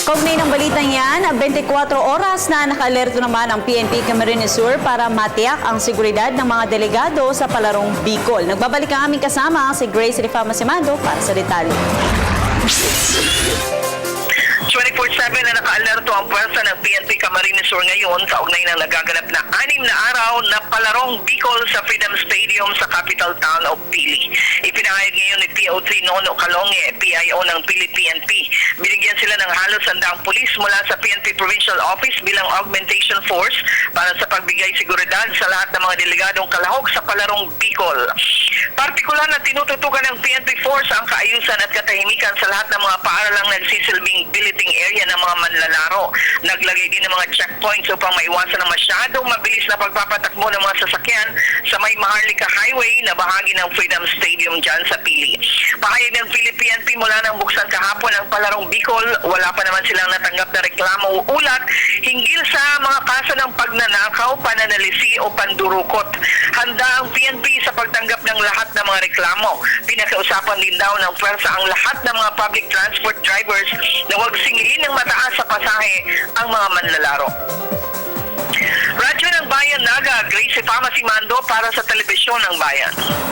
Kaugnay ng balitang yan, 24 oras na naka-alerto naman ang PNP Camarines Sur para matiyak ang seguridad ng mga delegado sa palarong Bicol. Nagbabalik ang aming kasama si Grace Rifama Simando para sa detalye. 24/7 na naka-alerto ang pwersa ng PNP Camarines Sur ngayon sa ugnay ng nagaganap na 6 na araw na palarong Bicol sa Freedom Stadium sa capital town of Pili. Ipinahayag ngayon ni PO3 Nono Calonge, PIO ng Pili PNP. Binigyan sila ng halos 100 pulis mula sa PNP Provincial Office bilang augmentation force para sa pagbigay seguridad sa lahat ng mga delegadong kalahok sa palarong Bicol. Partikular na tinututukan ng PNP Force ang kaayusan at katahimikan sa lahat ng mga paaralang nagsisilbing billeting area ng mga manlalaro. Naglagay din ng mga checkpoints upang maiwasan ang masyadong mabilis na pagpapatakbo ng mga sasakyan sa may Maharlika Highway na bahagi ng Freedom Stadium dyan sa Pili. Pahayag ng Pili PNP mula nang buksan kahapon ang palarong Bicol, wala pa naman silang natanggap na reklamo o ulat hinggil sa mga kaso ng pagnanakaw, pananalisi o pandurukot. Handa ang PNP sa pagtanggap ng lahat ng mga reklamo. Pinakausapan din daw ng pwersa ang lahat ng mga public transport drivers na huwag singilin ng mataas sa pasahe ang mga manlalaro. Radyo ng Bayan Naga, Grace Rifama Simando para sa Telebisyon ng Bayan.